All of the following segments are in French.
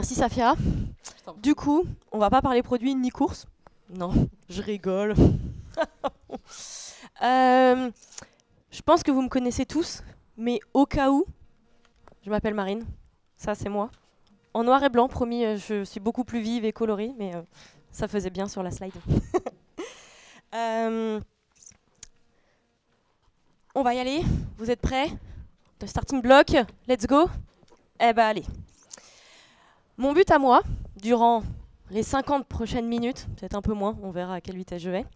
Merci Safia. Du coup, on va pas parler produits ni courses. Non, je rigole. Je pense que vous me connaissez tous, mais au cas où, je m'appelle Marine. Ça, c'est moi. En noir et blanc, promis, je suis beaucoup plus vive et colorée, mais ça faisait bien sur la slide. On va y aller. Vous êtes prêts? The starting block, let's go. Eh ben allez. Mon but à moi, durant les 50 prochaines minutes, peut-être un peu moins, on verra à quelle vitesse je vais,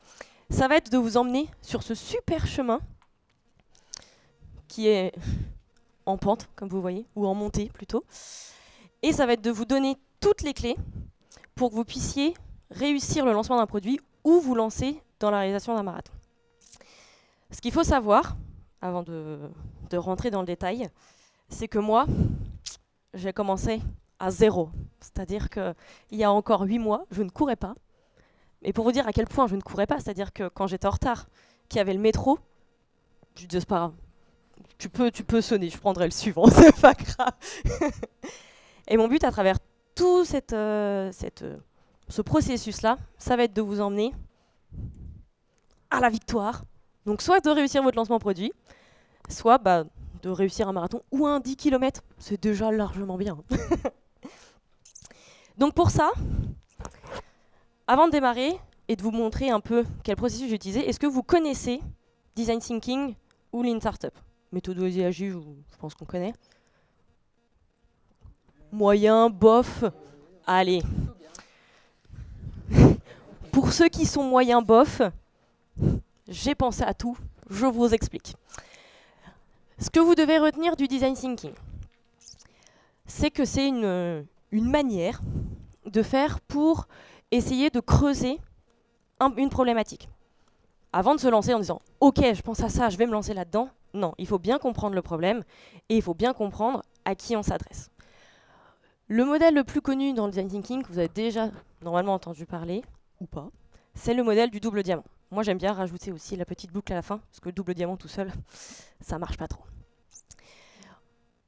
ça va être de vous emmener sur ce super chemin qui est en pente, comme vous voyez, ou en montée plutôt. Et ça va être de vous donner toutes les clés pour que vous puissiez réussir le lancement d'un produit ou vous lancer dans la réalisation d'un marathon. Ce qu'il faut savoir, avant de rentrer dans le détail, c'est que moi, j'ai commencé à zéro. C'est-à-dire qu'il y a encore 8 mois, je ne courais pas. Et pour vous dire à quel point je ne courais pas, c'est-à-dire que quand j'étais en retard, qu'il y avait le métro, je disais, c'est pas grave, tu peux sonner, je prendrai le suivant, c'est pas grave. Et mon but à travers tout ce processus-là, ça va être de vous emmener à la victoire. Donc soit de réussir votre lancement produit, soit de réussir un marathon ou un 10 km. C'est déjà largement bien. Donc pour ça, avant de démarrer et de vous montrer un peu quel processus j'ai utilisé, est-ce que vous connaissez Design Thinking ou Lean Startup? Méthodologie agile, je pense qu'on connaît. Moyen, bof. Allez. Pour ceux qui sont moyens, bof, j'ai pensé à tout. Je vous explique. Ce que vous devez retenir du Design Thinking, c'est que c'est une manière de faire pour essayer de creuser une problématique. Avant de se lancer en disant « Ok, je pense à ça, je vais me lancer là-dedans », non, il faut bien comprendre le problème et il faut bien comprendre à qui on s'adresse. Le modèle le plus connu dans le Design Thinking, que vous avez déjà normalement entendu parler, ou pas, c'est le modèle du double diamant. Moi, j'aime bien rajouter aussi la petite boucle à la fin, parce que le double diamant tout seul, ça marche pas trop.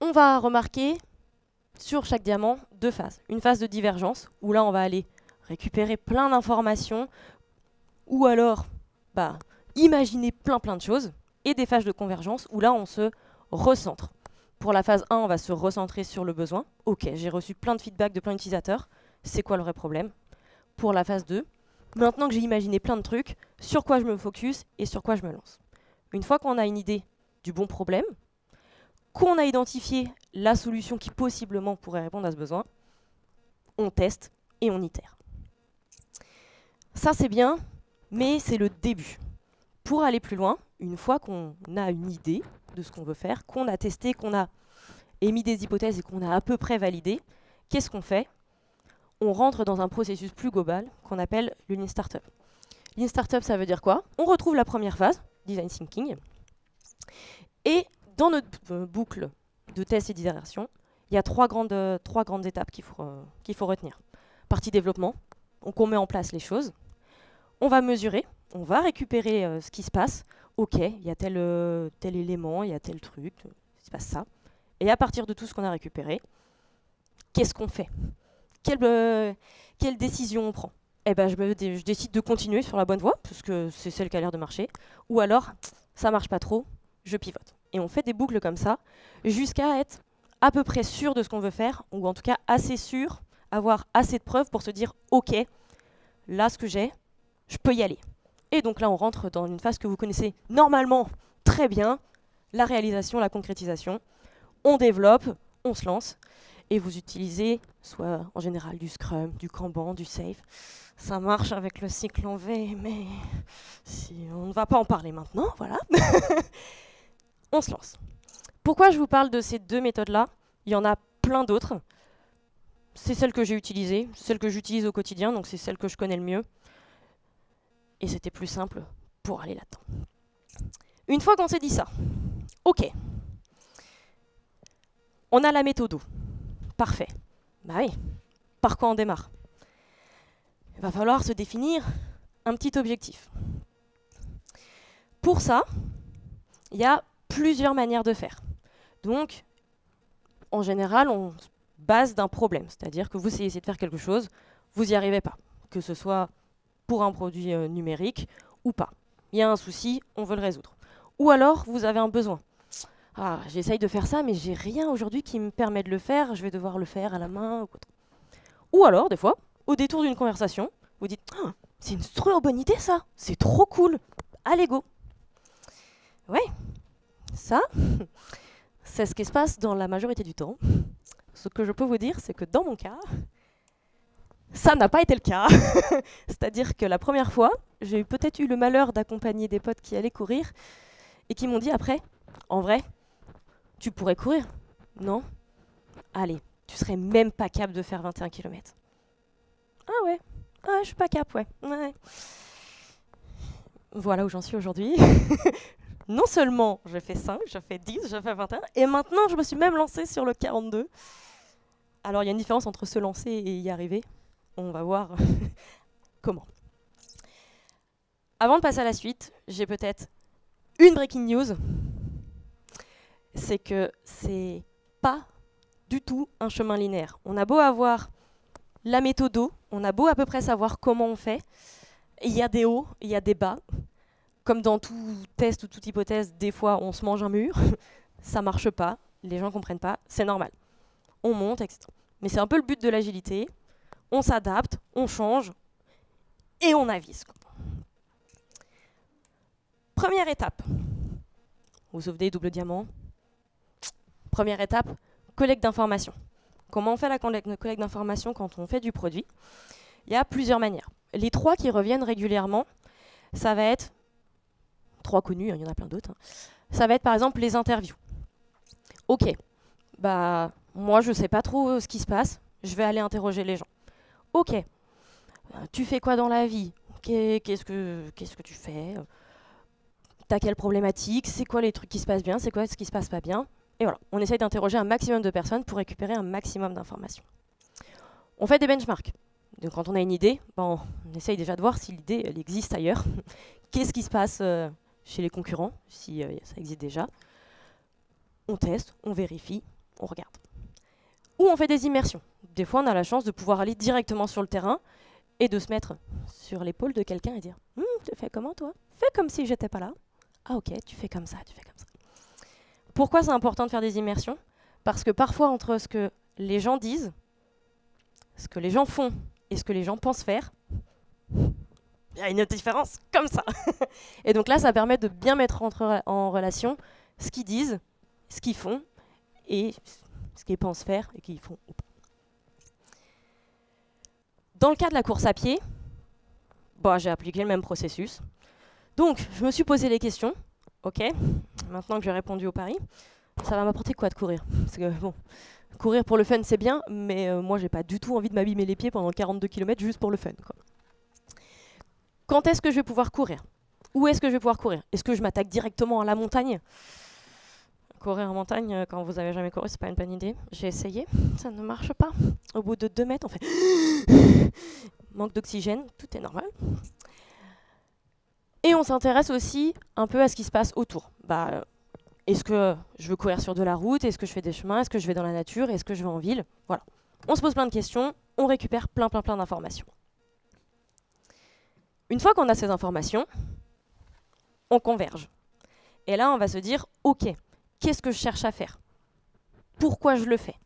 On va remarquer sur chaque diamant 2 phases. Une phase de divergence, où là, on va aller récupérer plein d'informations, ou alors imaginer plein de choses, et des phases de convergence, où là, on se recentre. Pour la phase 1, on va se recentrer sur le besoin. Ok, j'ai reçu plein de feedback de plein d'utilisateurs, c'est quoi le vrai problème? Pour la phase 2, maintenant que j'ai imaginé plein de trucs, sur quoi je me focus et sur quoi je me lance. Une fois qu'on a une idée du bon problème, qu'on a identifié la solution qui possiblement pourrait répondre à ce besoin, on teste et on itère. Ça c'est bien, mais c'est le début. Pour aller plus loin, une fois qu'on a une idée de ce qu'on veut faire, qu'on a testé, qu'on a émis des hypothèses et qu'on a à peu près validé, qu'est-ce qu'on fait? On rentre dans un processus plus global qu'on appelle le Lean Startup. Lean Startup, ça veut dire quoi? On retrouve la première phase, Design Thinking, et dans notre boucle de tests et d'itération, il y a trois grandes étapes qu'il faut retenir. Partie développement, donc on met en place les choses, on va mesurer, on va récupérer ce qui se passe. Ok, il y a tel élément, il y a tel truc, il se passe ça. Et à partir de tout ce qu'on a récupéré, qu'est-ce qu'on fait? Quelle décision on prend? Eh ben, je décide de continuer sur la bonne voie, parce que c'est celle qui a l'air de marcher. Ou alors, ça marche pas trop, je pivote. Et on fait des boucles comme ça, jusqu'à être à peu près sûr de ce qu'on veut faire, ou en tout cas assez sûr, avoir assez de preuves pour se dire « Ok, là, ce que j'ai, je peux y aller ». Et donc là, on rentre dans une phase que vous connaissez normalement très bien, la réalisation, la concrétisation. On développe, on se lance, et vous utilisez soit en général du Scrum, du Kanban, du Safe. Ça marche avec le cycle en V, mais on ne va pas en parler maintenant, voilà. On se lance. Pourquoi je vous parle de ces 2 méthodes-là? Il y en a plein d'autres. C'est celle que j'ai utilisée, celle que j'utilise au quotidien, donc c'est celle que je connais le mieux. Et c'était plus simple pour aller là-dedans. Une fois qu'on s'est dit ça, ok, on a la méthode. Parfait. Bah oui, par quoi on démarre? Il va falloir se définir un petit objectif. Pour ça, il y a plusieurs manières de faire. Donc, en général, on se base d'un problème. C'est-à-dire que vous essayez de faire quelque chose, vous n'y arrivez pas. Que ce soit pour un produit numérique ou pas. Il y a un souci, on veut le résoudre. Ou alors, vous avez un besoin. Ah, j'essaye de faire ça, mais j'ai rien aujourd'hui qui me permet de le faire. Je vais devoir le faire à la main ou autre. Ou alors, des fois, au détour d'une conversation, vous dites ah, c'est une trop bonne idée ça, c'est trop cool. Allez go. Ouais, ça, c'est ce qui se passe dans la majorité du temps. Ce que je peux vous dire, c'est que dans mon cas, ça n'a pas été le cas. C'est-à-dire que la première fois, j'ai peut-être eu le malheur d'accompagner des potes qui allaient courir et qui m'ont dit après, en vrai, tu pourrais courir? Non? Allez, tu serais même pas capable de faire 21 km. Ah ouais, je suis pas capable, ouais. Voilà où j'en suis aujourd'hui. Non seulement j'ai fait 5, j'ai fait 10, j'ai fait 21, et maintenant je me suis même lancée sur le 42. Alors il y a une différence entre se lancer et y arriver. On va voir comment. Avant de passer à la suite, j'ai peut-être une breaking news. C'est que c'est pas du tout un chemin linéaire. On a beau avoir la méthode, on a beau à peu près savoir comment on fait, il y a des hauts, il y a des bas. Comme dans tout test ou toute hypothèse, des fois on se mange un mur, ça marche pas, les gens comprennent pas, c'est normal. On monte, etc. Mais c'est un peu le but de l'agilité. On s'adapte, on change et on avise. Première étape. Vous vous souvenez, double diamant. Première étape, collecte d'informations. Comment on fait la collecte d'informations quand on fait du produit? Il y a plusieurs manières. Les 3 qui reviennent régulièrement, ça va être 3 connus, hein, il y en a plein d'autres. Ça va être par exemple les interviews. Ok, bah moi je sais pas trop ce qui se passe, je vais aller interroger les gens. Ok, tu fais quoi dans la vie? Qu'est-ce que tu fais? T'as quelle problématique? C'est quoi les trucs qui se passent bien? C'est quoi ce qui se passe pas bien? Et voilà, on essaye d'interroger un maximum de personnes pour récupérer un maximum d'informations. On fait des benchmarks. Donc quand on a une idée, on essaye déjà de voir si l'idée elle existe ailleurs. Qu'est-ce qui se passe chez les concurrents, si ça existe déjà. On teste, on vérifie, on regarde. Ou on fait des immersions. Des fois, on a la chance de pouvoir aller directement sur le terrain et de se mettre sur l'épaule de quelqu'un et dire tu fais comment toi? Fais comme si j'étais pas là. Ah ok, tu fais comme ça, tu fais comme ça. Pourquoi c'est important de faire des immersions? Parce que parfois, entre ce que les gens disent, ce que les gens font et ce que les gens pensent faire, il y a une différence comme ça. Et donc là, ça permet de bien mettre en relation ce qu'ils disent, ce qu'ils font et ce qu'ils pensent faire et qu'ils font ou pas. Dans le cas de la course à pied, j'ai appliqué le même processus. Donc, je me suis posé les questions. Ok, maintenant que j'ai répondu au pari, ça va m'apporter quoi de courir? Parce que bon, courir pour le fun, c'est bien, mais moi, j'ai pas du tout envie de m'abîmer les pieds pendant 42 km juste pour le fun, quoi. Quand est-ce que je vais pouvoir courir? Où est-ce que je vais pouvoir courir? Est-ce que je m'attaque directement à la montagne? Courir en montagne, quand vous avez jamais couru, c'est pas une bonne idée. J'ai essayé, ça ne marche pas. Au bout de 2 mètres, on fait manque d'oxygène, tout est normal. Et on s'intéresse aussi un peu à ce qui se passe autour. Est-ce que je veux courir sur de la route? Est-ce que je fais des chemins? Est-ce que je vais dans la nature? Est-ce que je vais en ville? Voilà. On se pose plein de questions, on récupère plein d'informations. Une fois qu'on a ces informations, on converge. Et là, on va se dire, ok, qu'est-ce que je cherche à faire? Pourquoi je le fais?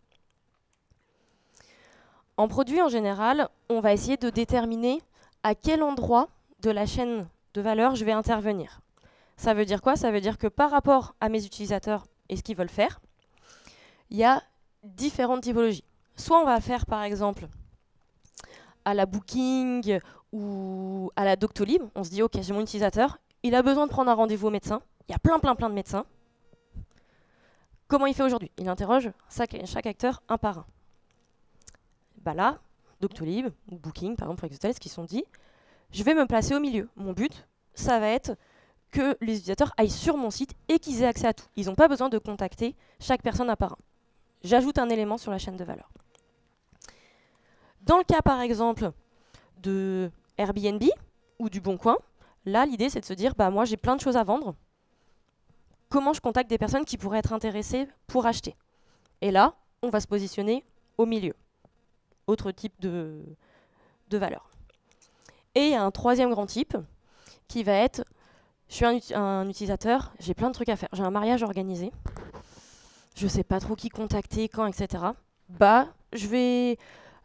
En produit, en général, on va essayer de déterminer à quel endroit de la chaîne de valeur je vais intervenir. Ça veut dire quoi? Ça veut dire que par rapport à mes utilisateurs et ce qu'ils veulent faire, il y a différentes typologies. Soit on va faire, par exemple, à la Booking ou à la Doctolib, on se dit, ok, j'ai mon utilisateur, il a besoin de prendre un rendez-vous au médecin, il y a plein de médecins. Comment il fait aujourd'hui? Il interroge chaque acteur un par un. Là, Doctolib ou Booking, par exemple, pour Exotel, ce qu'ils se sont dit, je vais me placer au milieu. Mon but, ça va être que les utilisateurs aillent sur mon site et qu'ils aient accès à tout. Ils n'ont pas besoin de contacter chaque personne un par un. J'ajoute un élément sur la chaîne de valeur. Dans le cas, par exemple, de Airbnb ou du Bon Coin, là, l'idée, c'est de se dire, moi, j'ai plein de choses à vendre. Comment je contacte des personnes qui pourraient être intéressées pour acheter? Et là, on va se positionner au milieu. Autre type de valeur. Et il y a un troisième grand type qui va être, je suis un utilisateur, j'ai plein de trucs à faire. J'ai un mariage organisé, je ne sais pas trop qui contacter, quand, etc. Bah, je vais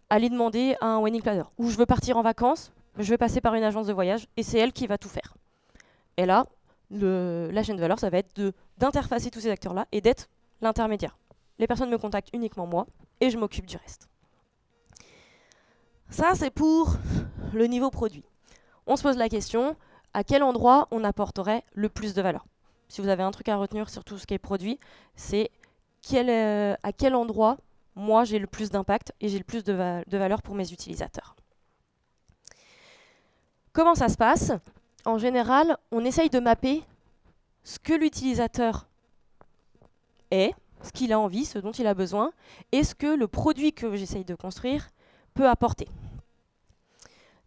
aller demander à un wedding planner. Ou je veux partir en vacances, je vais passer par une agence de voyage et c'est elle qui va tout faire. Et là, la chaîne de valeur, ça va être d'interfacer tous ces acteurs-là et d'être l'intermédiaire. Les personnes me contactent uniquement moi et je m'occupe du reste. Ça, c'est pour le niveau produit. On se pose la question, à quel endroit on apporterait le plus de valeur? Si vous avez un truc à retenir sur tout ce qui est produit, c'est à quel endroit moi j'ai le plus d'impact et j'ai le plus de valeur pour mes utilisateurs. Comment ça se passe? En général, on essaye de mapper ce que l'utilisateur est, ce qu'il a envie, ce dont il a besoin, et ce que le produit que j'essaye de construire peut apporter.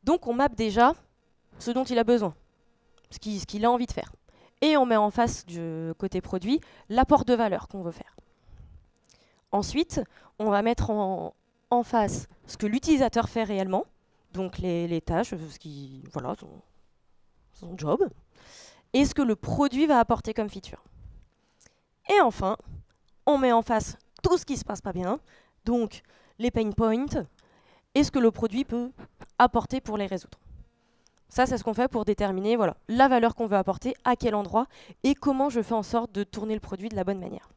Donc on mappe déjà ce dont il a besoin, ce qu'il a envie de faire. Et on met en face du côté produit l'apport de valeur qu'on veut faire. Ensuite, on va mettre en face ce que l'utilisateur fait réellement, donc les tâches, voilà, son job, et ce que le produit va apporter comme feature. Et enfin, on met en face tout ce qui ne se passe pas bien, donc les pain points, et ce que le produit peut apporter pour les résoudre. Ça, c'est ce qu'on fait pour déterminer voilà, la valeur qu'on veut apporter, à quel endroit, et comment je fais en sorte de tourner le produit de la bonne manière.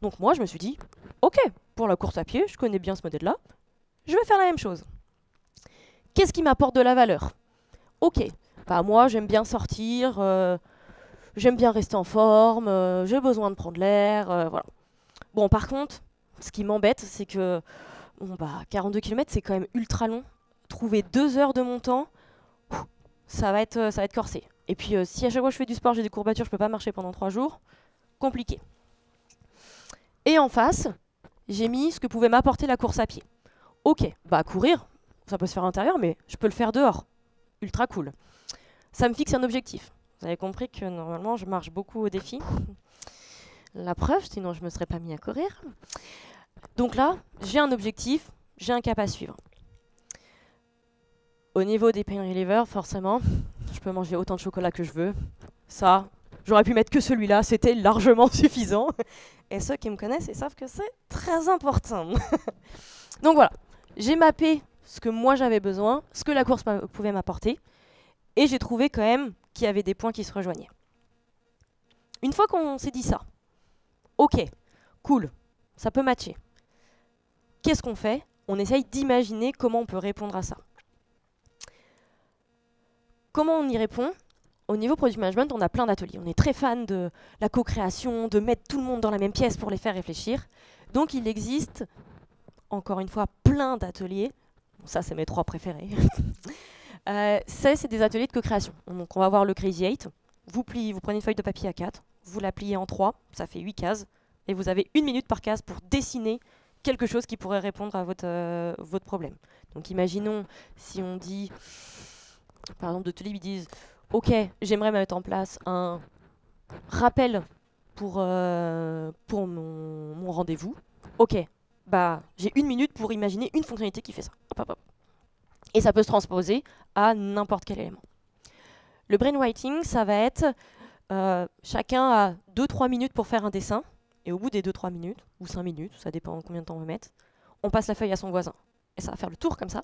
Donc moi, je me suis dit, ok, pour la course à pied, je connais bien ce modèle-là, je vais faire la même chose. Qu'est-ce qui m'apporte de la valeur? Ok, bah moi, j'aime bien sortir, j'aime bien rester en forme, j'ai besoin de prendre l'air, voilà. Bon, par contre, ce qui m'embête, c'est que 42 km, c'est quand même ultra long. Trouver 2 heures de mon temps, ça va être corsé. Et puis, si à chaque fois je fais du sport, j'ai des courbatures, je peux pas marcher pendant 3 jours, compliqué. Et en face, j'ai mis ce que pouvait m'apporter la course à pied. Ok, bah courir, ça peut se faire à l'intérieur, mais je peux le faire dehors. Ultra cool. Ça me fixe un objectif. Vous avez compris que normalement, je marche beaucoup au défi. La preuve, sinon je ne me serais pas mis à courir. Donc là, j'ai un objectif, j'ai un cap à suivre. Au niveau des pain relievers, forcément, je peux manger autant de chocolat que je veux. Ça, j'aurais pu mettre que celui-là, c'était largement suffisant. Et ceux qui me connaissent, ils savent que c'est très important. Donc voilà, j'ai mappé ce que moi j'avais besoin, ce que la course pouvait m'apporter, et j'ai trouvé quand même qu'il y avait des points qui se rejoignaient. Une fois qu'on s'est dit ça, ok, cool, ça peut matcher. Qu'est-ce qu'on fait? On essaye d'imaginer comment on peut répondre à ça. Comment on y répond? Au niveau product management, on a plein d'ateliers. On est très fan de la co-création, de mettre tout le monde dans la même pièce pour les faire réfléchir. Donc il existe, encore une fois, plein d'ateliers. Bon, ça, c'est mes 3 préférés. C'est des ateliers de co-création. Donc on va voir le Crazy 8. Vous prenez une feuille de papier A4, vous la pliez en 3, ça fait 8 cases, et vous avez 1 minute par case pour dessiner quelque chose qui pourrait répondre à votre problème. Donc imaginons si on dit, par exemple de Tulip, ils disent ok, j'aimerais mettre en place un rappel pour mon rendez-vous. Ok, bah j'ai 1 minute pour imaginer une fonctionnalité qui fait ça. Hop, hop, hop. Et ça peut se transposer à n'importe quel élément. Le brainwriting, ça va être chacun a 2-3 minutes pour faire un dessin. Et au bout des 2-3 minutes, ou 5 minutes, ça dépend combien de temps on veut mettre, on passe la feuille à son voisin. Et ça va faire le tour comme ça.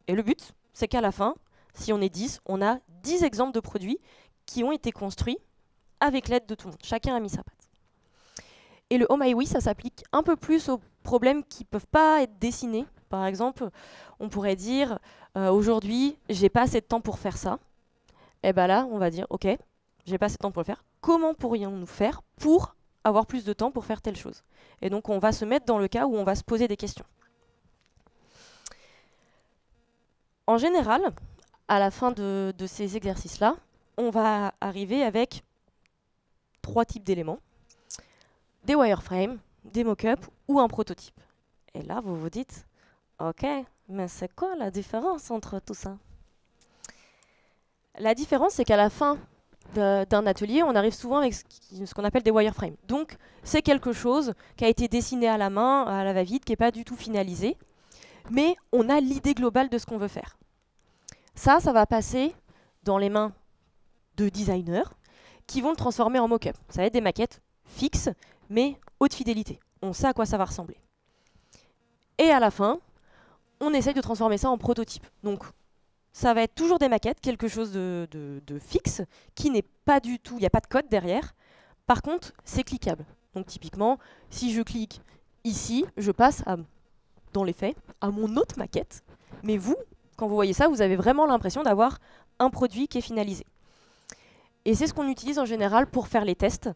Et le but, c'est qu'à la fin, si on est 10, on a 10 exemples de produits qui ont été construits avec l'aide de tout le monde. Chacun a mis sa patte. Et le Oh My Oui, ça s'applique un peu plus aux problèmes qui ne peuvent pas être dessinés. Par exemple, on pourrait dire aujourd'hui, j'ai pas assez de temps pour faire ça. Et bien là, on va dire ok, j'ai pas assez de temps pour le faire. Comment pourrions-nous faire pour avoir plus de temps pour faire telle chose? Et donc, on va se mettre dans le cas où on va se poser des questions. En général, à la fin de ces exercices-là, on va arriver avec 3 types d'éléments. Des wireframes, des mock-ups ou un prototype. Et là, vous vous dites, ok, mais c'est quoi la différence entre tout ça? La différence, c'est qu'à la fin d'un atelier, on arrive souvent avec ce qu'on appelle des wireframes. Donc, c'est quelque chose qui a été dessiné à la main, à la va-vite, qui n'est pas du tout finalisé, mais on a l'idée globale de ce qu'on veut faire. Ça va passer dans les mains de designers qui vont le transformer en mock-up. Ça va être des maquettes fixes, mais haute fidélité. On sait à quoi ça va ressembler. Et à la fin, on essaye de transformer ça en prototype. Donc, ça va être toujours des maquettes, quelque chose de fixe, qui n'est pas du tout, il n'y a pas de code derrière. Par contre, c'est cliquable. Donc typiquement, si je clique ici, je passe dans les faits à mon autre maquette. Mais vous, quand vous voyez ça, vous avez vraiment l'impression d'avoir un produit qui est finalisé. Et c'est ce qu'on utilise en général pour faire les tests.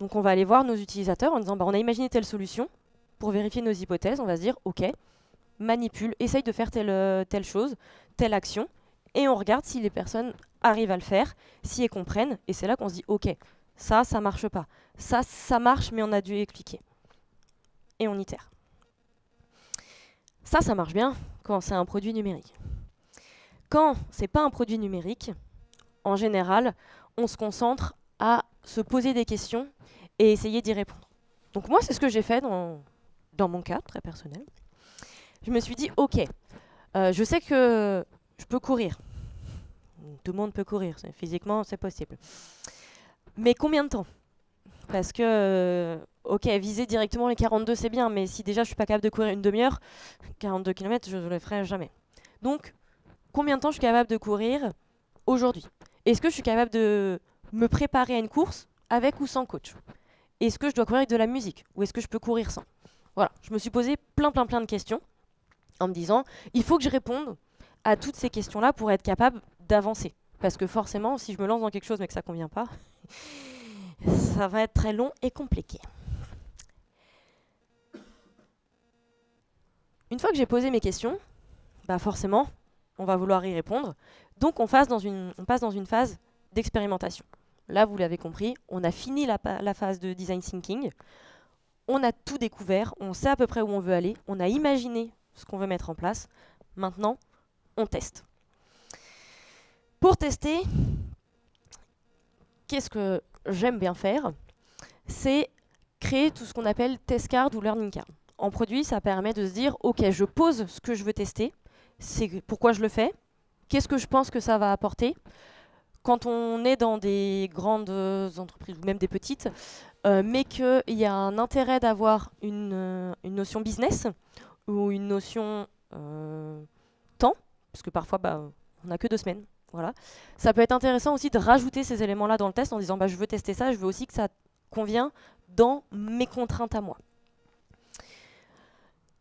Donc on va aller voir nos utilisateurs en disant on a imaginé telle solution. Pour vérifier nos hypothèses, on va se dire ok, manipule, essaye de faire telle chose, telle action. Et on regarde si les personnes arrivent à le faire, si elles comprennent. Et c'est là qu'on se dit, OK, ça marche pas. Ça marche, mais on a dû expliquer. Et on itère. Ça marche bien quand c'est un produit numérique. Quand c'est pas un produit numérique, en général, on se concentre à se poser des questions et essayer d'y répondre. Donc moi, c'est ce que j'ai fait dans mon cas, très personnel. Je me suis dit, OK, je sais que je peux courir. Tout le monde peut courir. Physiquement, c'est possible. Mais combien de temps? Parce que, ok, viser directement les 42, c'est bien. Mais si déjà je suis pas capable de courir une demi-heure, 42 km, je ne le ferai jamais. Donc, combien de temps je suis capable de courir aujourd'hui? Est-ce que je suis capable de me préparer à une course avec ou sans coach? Est-ce que je dois courir avec de la musique? Ou est-ce que je peux courir sans? Voilà, je me suis posé plein de questions en me disant, il faut que je réponde à toutes ces questions-là pour être capable d'avancer. Parce que forcément, si je me lance dans quelque chose mais que ça ne convient pas, ça va être très long et compliqué. Une fois que j'ai posé mes questions, bah forcément, on va vouloir y répondre. Donc on passe dans une phase d'expérimentation. Là, vous l'avez compris, on a fini la phase de design thinking. On a tout découvert, on sait à peu près où on veut aller, on a imaginé ce qu'on veut mettre en place. Maintenant, on teste. Pour tester, qu'est-ce que j'aime bien faire? C'est créer tout ce qu'on appelle test card ou learning card. En produit, ça permet de se dire, ok, je pose ce que je veux tester, c'est pourquoi je le fais, qu'est-ce que je pense que ça va apporter. Quand on est dans des grandes entreprises ou même des petites, mais qu'il y a un intérêt d'avoir une notion business ou une notion temps, parce que parfois on n'a que 2 semaines. Voilà. Ça peut être intéressant aussi de rajouter ces éléments-là dans le test en disant je veux tester ça, je veux aussi que ça convienne dans mes contraintes à moi.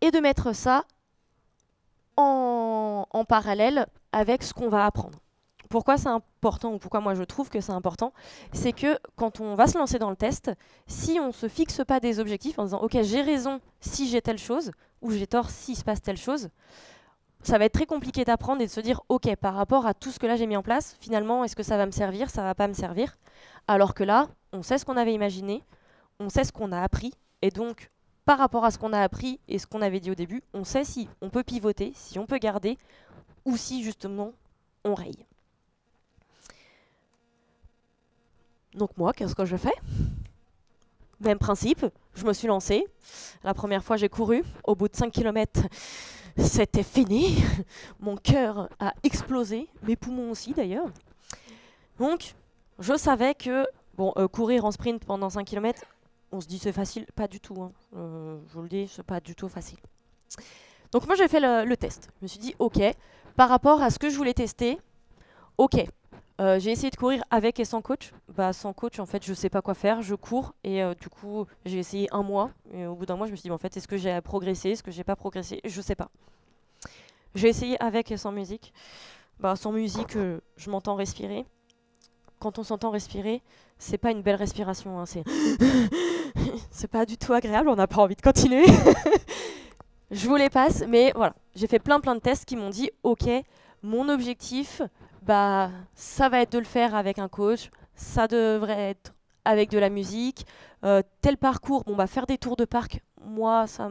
Et de mettre ça en parallèle avec ce qu'on va apprendre. Pourquoi c'est important, ou pourquoi moi je trouve que c'est important, c'est que quand on va se lancer dans le test, si on ne se fixe pas des objectifs en disant ok, j'ai raison si j'ai telle chose, ou j'ai tort s'il se passe telle chose, ça va être très compliqué d'apprendre et de se dire ok, par rapport à tout ce que là j'ai mis en place, finalement, est-ce que ça va me servir, ça va pas me servir? Alors que là, on sait ce qu'on avait imaginé, on sait ce qu'on a appris, et donc par rapport à ce qu'on a appris et ce qu'on avait dit au début, on sait si on peut pivoter, si on peut garder, ou si justement on raye. Donc moi, qu'est-ce que je fais? Même principe, je me suis lancée. La première fois, j'ai couru. Au bout de 5 km, c'était fini. Mon cœur a explosé, mes poumons aussi d'ailleurs. Donc, je savais que courir en sprint pendant 5 km, on se dit c'est facile, pas du tout. Hein. Je vous le dis, c'est pas du tout facile. Donc moi, j'ai fait le test. Je me suis dit, ok, par rapport à ce que je voulais tester, ok. J'ai essayé de courir avec et sans coach. Sans coach, en fait, je sais pas quoi faire. Je cours et du coup, j'ai essayé 1 mois. Et au bout d'1 mois, je me suis dit, en fait, est-ce que j'ai progressé? Est-ce que j'ai pas progressé? Je sais pas. J'ai essayé avec et sans musique. Sans musique, je m'entends respirer. Quand on s'entend respirer, c'est pas une belle respiration. Hein, c'est pas du tout agréable. On n'a pas envie de continuer. Je vous les passe, mais voilà. J'ai fait plein de tests qui m'ont dit, ok, mon objectif, ça va être de le faire avec un coach, ça devrait être avec de la musique, tel parcours, faire des tours de parc, moi ça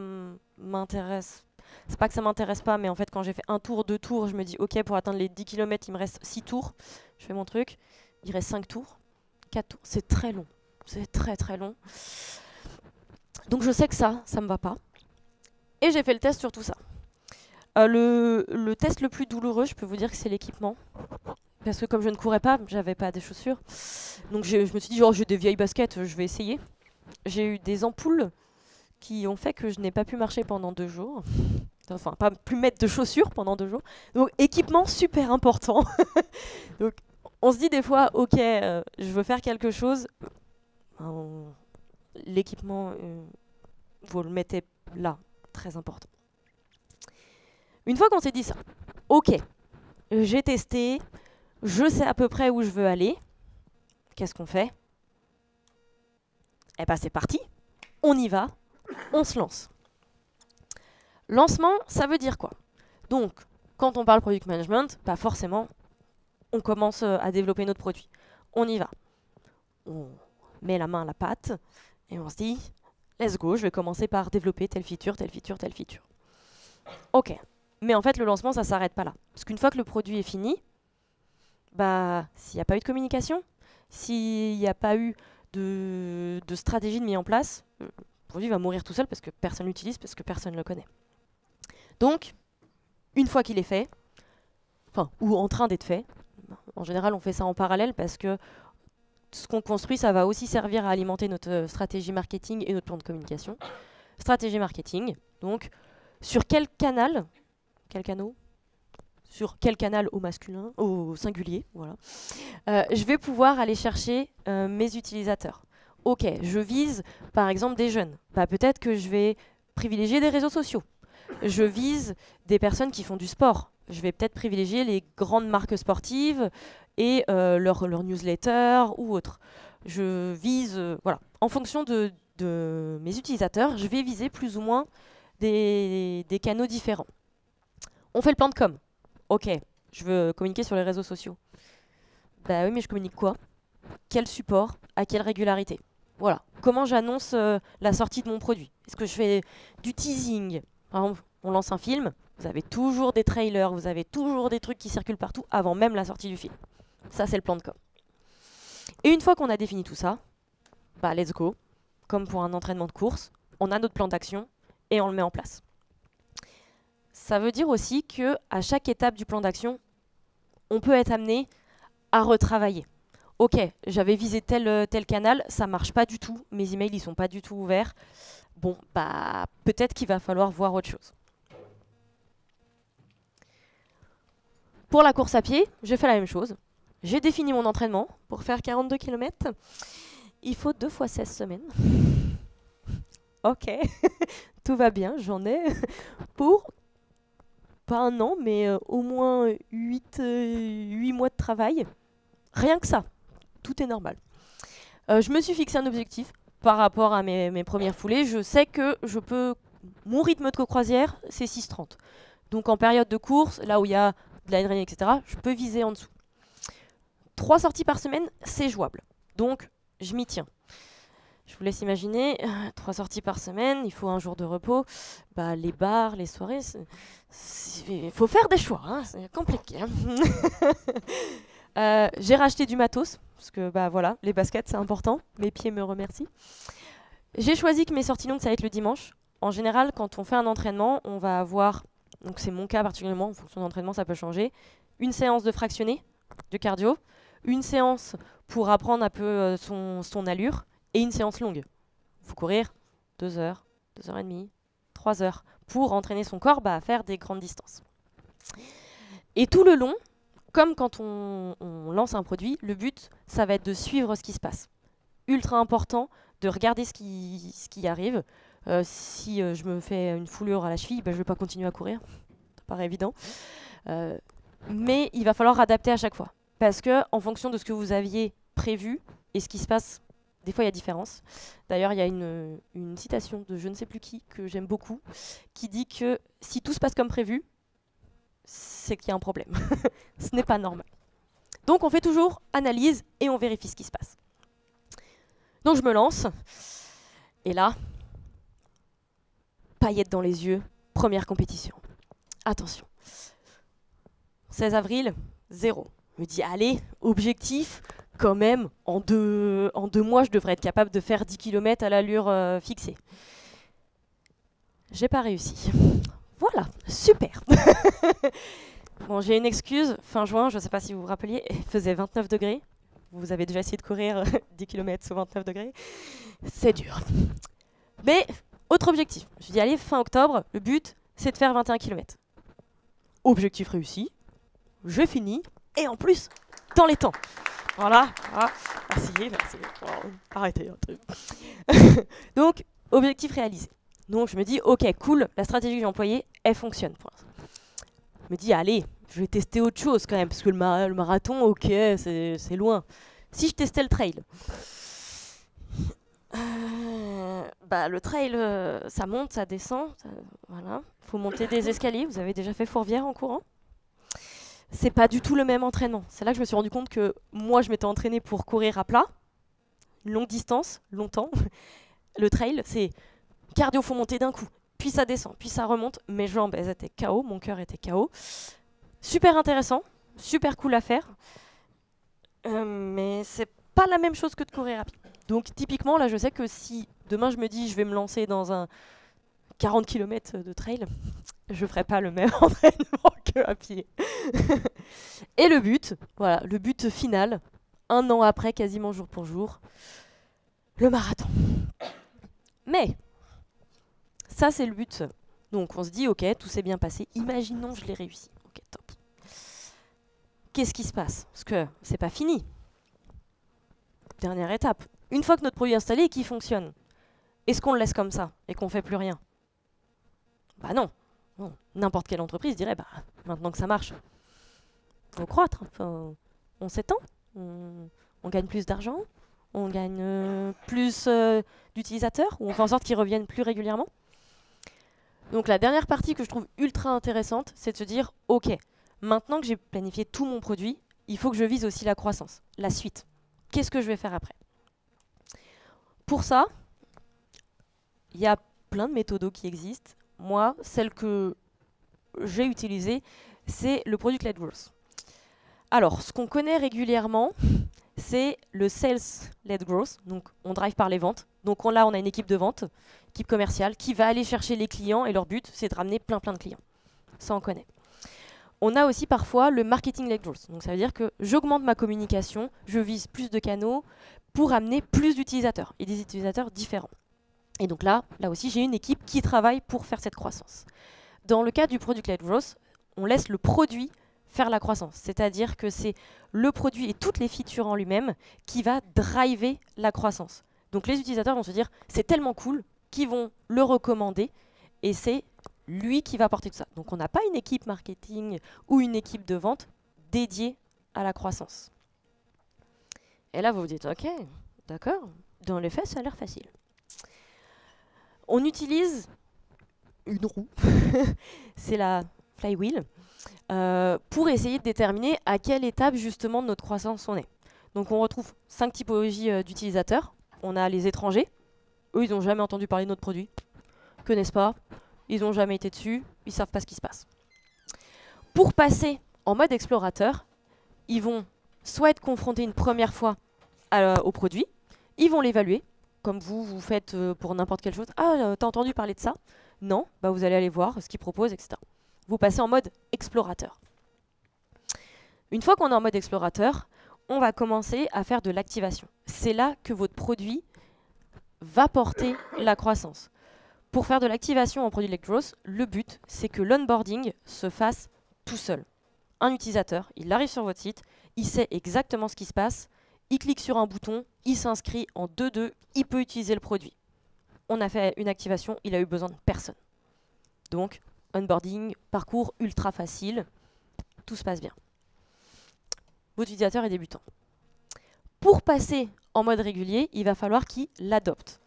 m'intéresse, c'est pas que ça m'intéresse pas, mais en fait quand j'ai fait 1 tour, 2 tours, je me dis ok, pour atteindre les 10 km il me reste 6 tours, je fais mon truc, il reste 5 tours, 4 tours, c'est très long. C'est très très long. Donc je sais que ça me va pas. Et j'ai fait le test sur tout ça. Le test le plus douloureux, je peux vous dire que c'est l'équipement. Parce que comme je ne courais pas, j'avais pas des chaussures. Donc je me suis dit, j'ai des vieilles baskets, je vais essayer. J'ai eu des ampoules qui ont fait que je n'ai pas pu marcher pendant 2 jours. Enfin, pas plus mettre de chaussures pendant 2 jours. Donc équipement super important. Donc on se dit des fois, ok, je veux faire quelque chose. L'équipement, vous le mettez là, très important. Une fois qu'on s'est dit ça, ok, j'ai testé, je sais à peu près où je veux aller. Qu'est-ce qu'on fait? Eh ben c'est parti, on y va, on se lance. Lancement, ça veut dire quoi? Donc, quand on parle product management, pas forcément, on commence à développer notre produit. On y va. On met la main à la pâte et on se dit, let's go, je vais commencer par développer telle feature, telle feature, telle feature. Ok. Mais en fait, le lancement, ça ne s'arrête pas là. Parce qu'une fois que le produit est fini, bah, s'il n'y a pas eu de communication, s'il n'y a pas eu de stratégie de mise en place, le produit va mourir tout seul parce que personne ne l'utilise, parce que personne ne le connaît. Donc, une fois qu'il est fait, enfin, ou en train d'être fait, en général, on fait ça en parallèle parce que ce qu'on construit, ça va aussi servir à alimenter notre stratégie marketing et notre plan de communication. Stratégie marketing, donc, sur quel canal, quel canal sur quel canal au masculin, au singulier, voilà. Je vais pouvoir aller chercher mes utilisateurs. Ok, je vise par exemple des jeunes. Bah, peut-être que je vais privilégier des réseaux sociaux. Je vise des personnes qui font du sport. Je vais peut-être privilégier les grandes marques sportives et leur newsletter ou autre. Je vise, voilà, en fonction de mes utilisateurs, je vais viser plus ou moins des canaux différents. On fait le plan de com. Ok, je veux communiquer sur les réseaux sociaux. Bah oui, mais je communique quoi? Quel support? À quelle régularité? Voilà. Comment j'annonce la sortie de mon produit? Est-ce que je fais du teasing? Par exemple, on lance un film, vous avez toujours des trailers, vous avez toujours des trucs qui circulent partout avant même la sortie du film. Ça, c'est le plan de com. Et une fois qu'on a défini tout ça, bah let's go. Comme pour un entraînement de course, on a notre plan d'action et on le met en place. Ça veut dire aussi qu'à chaque étape du plan d'action, on peut être amené à retravailler. Ok, j'avais visé tel canal, ça marche pas du tout, mes emails ils sont pas du tout ouverts. Bon, bah peut-être qu'il va falloir voir autre chose. Pour la course à pied, j'ai fait la même chose. J'ai défini mon entraînement pour faire 42 km. Il faut 2 fois 16 semaines. Ok, tout va bien, j'en ai pour pas un an, mais au moins 8 mois de travail. Rien que ça, tout est normal. Je me suis fixé un objectif par rapport à mes premières foulées. Je sais que mon rythme de croisière, c'est 6,30. Donc en période de course, là où il y a de l'adrénaline, etc., je peux viser en dessous. 3 sorties par semaine, c'est jouable. Donc je m'y tiens. Je vous laisse imaginer, 3 sorties par semaine, il faut un jour de repos. Bah, les bars, les soirées, il faut faire des choix, hein, c'est compliqué. Hein. J'ai racheté du matos, parce que bah, voilà, les baskets c'est important, mes pieds me remercient. J'ai choisi que mes sorties longues ça va être le dimanche. En général, quand on fait un entraînement, on va avoir, donc c'est mon cas particulièrement, en fonction de l'entraînement ça peut changer, une séance de fractionné, de cardio, une séance pour apprendre un peu son allure, et une séance longue. Il faut courir 2 heures, 2 heures et demie, 3 heures pour entraîner son corps à faire des grandes distances. Et tout le long, comme quand on lance un produit, le but, ça va être de suivre ce qui se passe. Ultra important de regarder ce qui arrive. Si je me fais une foulure à la cheville, je ne vais pas continuer à courir. Ça paraît évident. Mais il va falloir adapter à chaque fois. Parce que en fonction de ce que vous aviez prévu et ce qui se passe, des fois, il y a différence. D'ailleurs, il y a une citation de je ne sais plus qui, que j'aime beaucoup, qui dit que si tout se passe comme prévu, c'est qu'il y a un problème. Ce n'est pas normal. Donc, on fait toujours analyse et on vérifie ce qui se passe. Donc, je me lance. Et là, paillettes dans les yeux, première compétition. Attention. 16 avril, 0. Je me dis, allez, objectif, quand même, en deux mois, je devrais être capable de faire 10 km à l'allure fixée. J'ai pas réussi. Voilà, super. Bon, j'ai une excuse. Fin juin, je ne sais pas si vous vous rappeliez, il faisait 29 degrés. Vous avez déjà essayé de courir 10 km sous 29 degrés. C'est dur. Mais, autre objectif. Je me suis dit, allez, fin octobre, le but, c'est de faire 21 km. Objectif réussi. Je finis. Et en plus, dans les temps. Voilà. Ah, merci. Oh, arrêtez. Donc, objectif réalisé. Donc, je me dis, ok, cool, la stratégie que j'ai employée, elle fonctionne pour l'instant. Je me dis, allez, je vais tester autre chose quand même, parce que le marathon, ok, c'est loin. Si je testais le trail, le trail, ça monte, ça descend, voilà. Il faut monter des escaliers. Vous avez déjà fait Fourvière en courant? C'est pas du tout le même entraînement. C'est là que je me suis rendu compte que moi, je m'étais entraînée pour courir à plat, une longue distance, longtemps. Le trail, c'est cardio, faut monter d'un coup. Puis ça descend, puis ça remonte. Mes jambes, elles étaient KO, mon cœur était KO. Super intéressant, super cool à faire. Mais c'est pas la même chose que de courir rapide. Donc typiquement, là, je sais que si demain je me dis je vais me lancer dans un 40 km de trail, je ferai pas le même entraînement que à pied. Et le but, voilà, le but final, 1 an après, quasiment jour pour jour, le marathon. Mais ça, c'est le but. Donc, on se dit, ok, tout s'est bien passé. Imaginons que je l'ai réussi. Ok, top. Qu'est-ce qui se passe? Parce que c'est pas fini. Dernière étape. Une fois que notre produit est installé et qu'il fonctionne, est-ce qu'on le laisse comme ça et qu'on fait plus rien? Bah non. Non. N'importe quelle entreprise dirait, bah maintenant que ça marche, faut croître. Enfin, on s'étend. On gagne plus d'argent. On gagne plus d'utilisateurs. Ou on fait en sorte qu'ils reviennent plus régulièrement. Donc la dernière partie que je trouve ultra intéressante, c'est de se dire, ok, maintenant que j'ai planifié tout mon produit, il faut que je vise aussi la croissance, la suite. Qu'est-ce que je vais faire après? Pour ça, il y a plein de méthodos qui existent. Moi, celle que j'ai utilisée, c'est le Product-Led Growth. Alors, ce qu'on connaît régulièrement, c'est le Sales-Led Growth. Donc, on drive par les ventes. Donc là, on a une équipe de vente, équipe commerciale, qui va aller chercher les clients et leur but, c'est de ramener plein de clients. Ça, on connaît. On a aussi parfois le marketing-led growth. Donc ça veut dire que j'augmente ma communication, je vise plus de canaux pour amener plus d'utilisateurs et des utilisateurs différents. Et donc là aussi, j'ai une équipe qui travaille pour faire cette croissance. Dans le cas du product-led growth, on laisse le produit faire la croissance. C'est-à-dire que c'est le produit et toutes les features en lui-même qui va driver la croissance. Donc les utilisateurs vont se dire, c'est tellement cool qu'ils vont le recommander et c'est lui qui va porter tout ça. Donc on n'a pas une équipe marketing ou une équipe de vente dédiée à la croissance. Et là vous vous dites, ok, d'accord, dans les faits ça a l'air facile. On utilise une roue, c'est la flywheel, pour essayer de déterminer à quelle étape justement de notre croissance on est. Donc on retrouve 5 typologies d'utilisateurs. On a les étrangers, eux ils n'ont jamais entendu parler de notre produit, ils ne connaissent pas, ils n'ont jamais été dessus, ils ne savent pas ce qui se passe. Pour passer en mode explorateur, ils vont soit être confrontés une première fois au produit, ils vont l'évaluer, comme vous faites pour n'importe quelle chose. Ah, t'as entendu parler de ça? Non, bah vous allez aller voir ce qu'ils proposent, etc. Vous passez en mode explorateur. Une fois qu'on est en mode explorateur, on va commencer à faire de l'activation. C'est là que votre produit va porter la croissance. Pour faire de l'activation en produit-led growth, le but, c'est que l'onboarding se fasse tout seul. Un utilisateur, il arrive sur votre site, il sait exactement ce qui se passe, il clique sur un bouton, il s'inscrit en 2-2, il peut utiliser le produit. On a fait une activation, il a eu besoin de personne. Donc, onboarding, parcours ultra facile, tout se passe bien. Votre utilisateur est débutant. Pour passer en mode régulier, il va falloir qu'il l'adopte.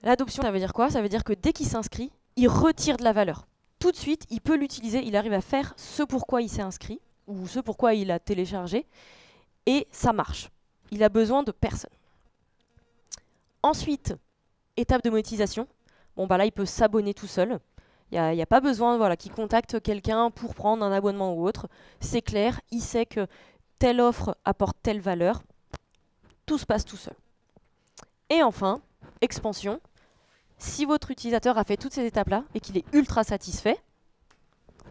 L'adoption, ça veut dire quoi? Ça veut dire que dès qu'il s'inscrit, il retire de la valeur. Tout de suite, il peut l'utiliser, il arrive à faire ce pourquoi il s'est inscrit, ou ce pourquoi il a téléchargé, et ça marche. Il a besoin de personne. Ensuite, étape de monétisation. Bon, bah là, il peut s'abonner tout seul. Il n'y a pas besoin qu'il contacte quelqu'un pour prendre un abonnement ou autre. C'est clair, il sait que telle offre apporte telle valeur. tout se passe tout seul. Et enfin, expansion. Si votre utilisateur a fait toutes ces étapes-là et qu'il est ultra satisfait,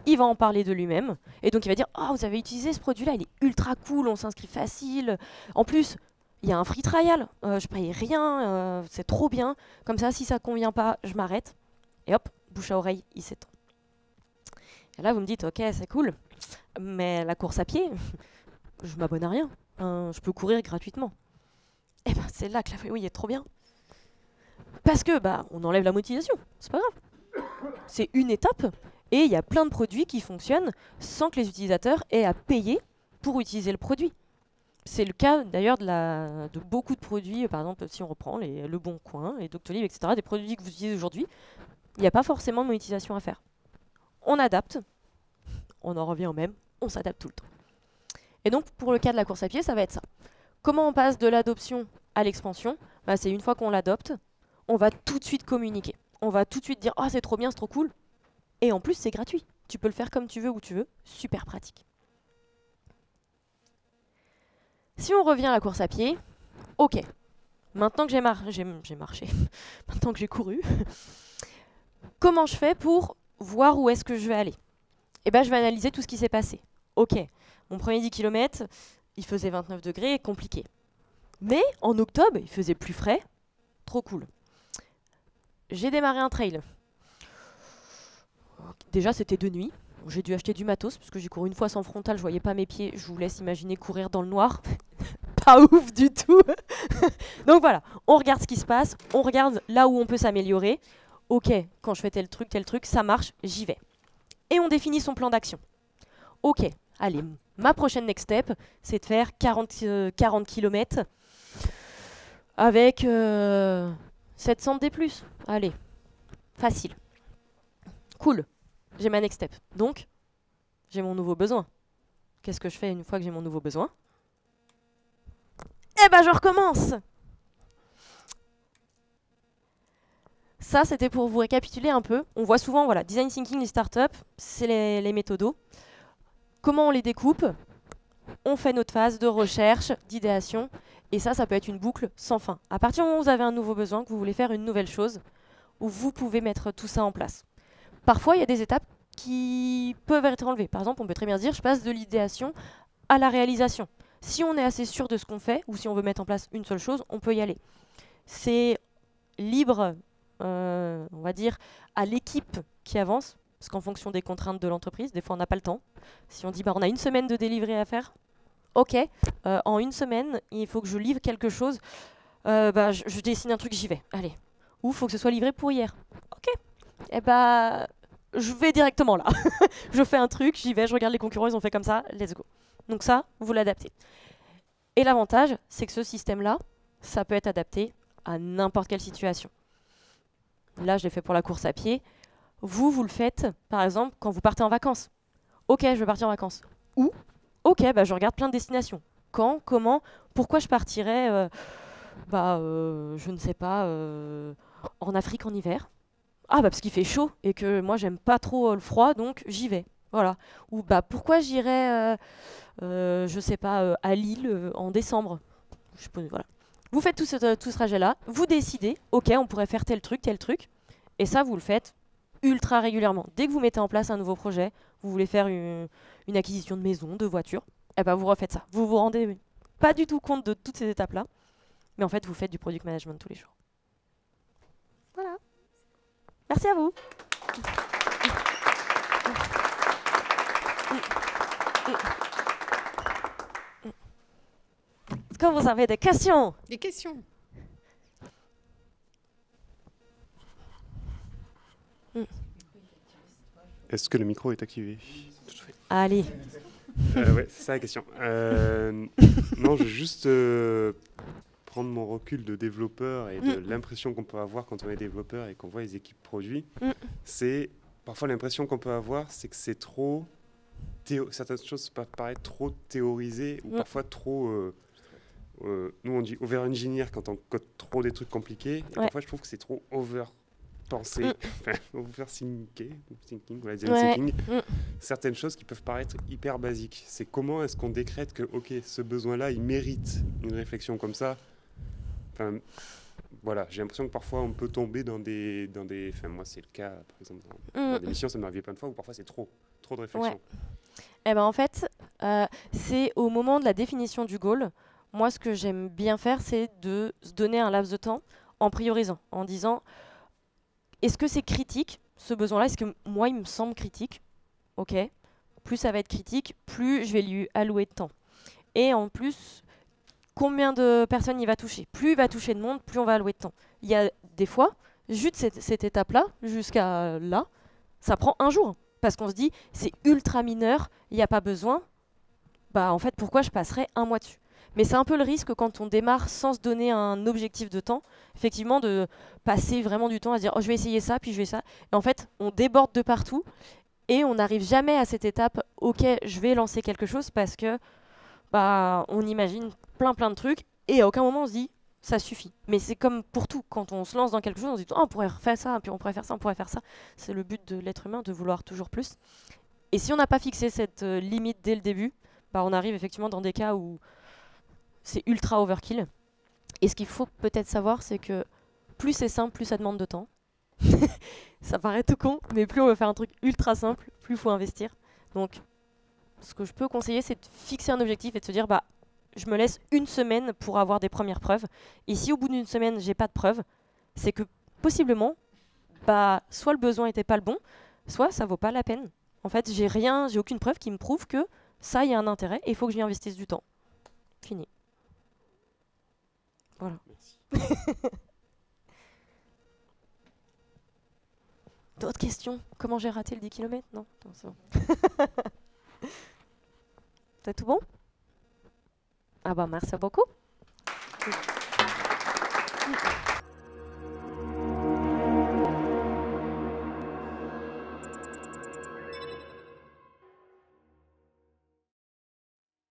il va en parler de lui-même. Et donc il va dire « Ah, vous avez utilisé ce produit-là, il est ultra cool, on s'inscrit facile. En plus, il y a un free trial, je paye rien, c'est trop bien. Comme ça, si ça ne convient pas, je m'arrête. » Et hop, bouche à oreille, il s'étend. Et là, vous me dites « Ok, c'est cool, mais la course à pied, je m'abonne à rien. Je peux courir gratuitement. » Et ben c'est là que la oui est trop bien. Parce que on enlève la motivation, c'est pas grave. C'est une étape et il y a plein de produits qui fonctionnent sans que les utilisateurs aient à payer pour utiliser le produit. C'est le cas d'ailleurs de beaucoup de produits, par exemple si on reprend Le Bon Coin et Doctolib, etc., des produits que vous utilisez aujourd'hui, il n'y a pas forcément de monétisation à faire. On adapte, on en revient au même, on s'adapte tout le temps. Et donc pour le cas de la course à pied, ça va être ça. Comment on passe de l'adoption à l'expansion? C'est une fois qu'on l'adopte, on va tout de suite communiquer. On va tout de suite dire « Ah, c'est trop bien, c'est trop cool ». Et en plus, c'est gratuit. Tu peux le faire comme tu veux, où tu veux. Super pratique. Si on revient à la course à pied, ok. Maintenant que j'ai marché, maintenant que j'ai couru, comment je fais pour voir où est-ce que je vais aller? Eh ben, je vais analyser tout ce qui s'est passé. Ok, mon premier 10 km, il faisait 29 degrés, compliqué. Mais en octobre, il faisait plus frais, trop cool. J'ai démarré un trail. Déjà, c'était de nuit. J'ai dû acheter du matos, parce que j'ai couru une fois sans frontal, je voyais pas mes pieds. Je vous laisse imaginer courir dans le noir. Pas ouf du tout. Donc voilà, on regarde ce qui se passe, on regarde là où on peut s'améliorer. Ok, quand je fais tel truc, ça marche, j'y vais. Et on définit son plan d'action. Ok, allez, ma prochaine next step, c'est de faire 40 km avec 700 D+. Allez, facile. Cool, j'ai ma next step. Donc, j'ai mon nouveau besoin. Qu'est-ce que je fais une fois que j'ai mon nouveau besoin? Eh ben, je recommence! Ça, c'était pour vous récapituler un peu. On voit souvent, voilà, design thinking, les startups, c'est les méthodos. Comment on les découpe? On fait notre phase de recherche, d'idéation, et ça peut être une boucle sans fin. À partir du moment où vous avez un nouveau besoin, que vous voulez faire une nouvelle chose, où vous pouvez mettre tout ça en place. Parfois, il y a des étapes qui peuvent être enlevées. Par exemple, on peut très bien dire, je passe de l'idéation à la réalisation. Si on est assez sûr de ce qu'on fait, ou si on veut mettre en place une seule chose, on peut y aller. C'est libre, on va dire, à l'équipe qui avance, parce qu'en fonction des contraintes de l'entreprise, des fois on n'a pas le temps. Si on dit on a une semaine de délivrer à faire, ok, en une semaine, il faut que je livre quelque chose, je dessine un truc, j'y vais, allez. Ou il faut que ce soit livré pour hier. Ok, eh je vais directement là. Je fais un truc, j'y vais, je regarde les concurrents, ils ont fait comme ça, let's go. Donc ça, vous l'adaptez. Et l'avantage, c'est que ce système-là, ça peut être adapté à n'importe quelle situation. Là, je l'ai fait pour la course à pied. Vous le faites, par exemple, quand vous partez en vacances. Ok, je veux partir en vacances. Où? Ok, je regarde plein de destinations. Quand? Comment? Pourquoi je partirais, je ne sais pas, en Afrique en hiver? Ah, parce qu'il fait chaud et que moi, j'aime pas trop le froid, donc j'y vais. Voilà. Ou pourquoi j'irais, je sais pas, à Lille en décembre? Voilà. Vous faites tout ce trajet-là, vous décidez, ok, on pourrait faire tel truc, et ça, vous le faites ultra régulièrement. Dès que vous mettez en place un nouveau projet, vous voulez faire une acquisition de maison, de voiture, vous refaites ça. Vous vous rendez pas du tout compte de toutes ces étapes-là, mais en fait, vous faites du product management tous les jours. Voilà. Merci à vous. Est-ce que vous avez des questions? Des questions? Est-ce que le micro est activé? Allez. Ouais, c'est ça la question. Non, je veux juste prendre mon recul de développeur et de l'impression qu'on peut avoir quand on est développeur et qu'on voit les équipes produits. C'est parfois l'impression qu'on peut avoir, c'est que c'est trop certaines choses peuvent paraître trop théorisées ou parfois trop. Nous on dit over engineer quand on code trop des trucs compliqués. Et parfois je trouve que c'est trop over penser, vous faire thinking, certaines choses qui peuvent paraître hyper basiques. C'est comment est-ce qu'on décrète que, ok, ce besoin-là, il mérite une réflexion comme ça. Enfin, voilà, j'ai l'impression que parfois on peut tomber dans des enfin moi c'est le cas par exemple dans des missions, ça m'est arrivé plein de fois où parfois c'est trop de réflexion. Ouais. Eh ben en fait, c'est au moment de la définition du goal. Moi, ce que j'aime bien faire, c'est de se donner un laps de temps en priorisant, en disant est-ce que c'est critique ce besoin-là? Est-ce que moi il me semble critique? Ok. Plus ça va être critique, plus je vais lui allouer de temps. Et en plus, combien de personnes il va toucher? Plus il va toucher de monde, plus on va allouer de temps. Il y a des fois, juste cette étape-là, jusqu'à là, ça prend un jour. Parce qu'on se dit, c'est ultra mineur, il n'y a pas besoin. Bah en fait, pourquoi je passerais un mois dessus? Mais c'est un peu le risque quand on démarre sans se donner un objectif de temps, effectivement, de passer vraiment du temps à se dire, oh, je vais essayer ça, puis je vais ça. Et en fait, on déborde de partout et on n'arrive jamais à cette étape, ok, je vais lancer quelque chose parce que bah, on imagine plein de trucs et à aucun moment on se dit ça suffit. Mais c'est comme pour tout, quand on se lance dans quelque chose, on se dit oh, on pourrait faire ça, puis on pourrait faire ça, on pourrait faire ça. C'est le but de l'être humain, de vouloir toujours plus. Et si on n'a pas fixé cette limite dès le début, bah, on arrive effectivement dans des cas où c'est ultra overkill. Et ce qu'il faut peut-être savoir, c'est que plus c'est simple, plus ça demande de temps. Ça paraît tout con, mais plus on veut faire un truc ultra simple, plus il faut investir. Donc ce que je peux conseiller, c'est de fixer un objectif et de se dire, bah, je me laisse une semaine pour avoir des premières preuves. Et si au bout d'une semaine, j'ai pas de preuves, c'est que possiblement, bah, soit le besoin n'était pas le bon, soit ça vaut pas la peine. En fait, j'ai aucune preuve qui me prouve que ça, il y a un intérêt et il faut que j'y investisse du temps. Fini. Voilà. D'autres questions? Comment j'ai raté le 10 km? Non, c'est bon. C'est tout bon? Ah bah merci beaucoup.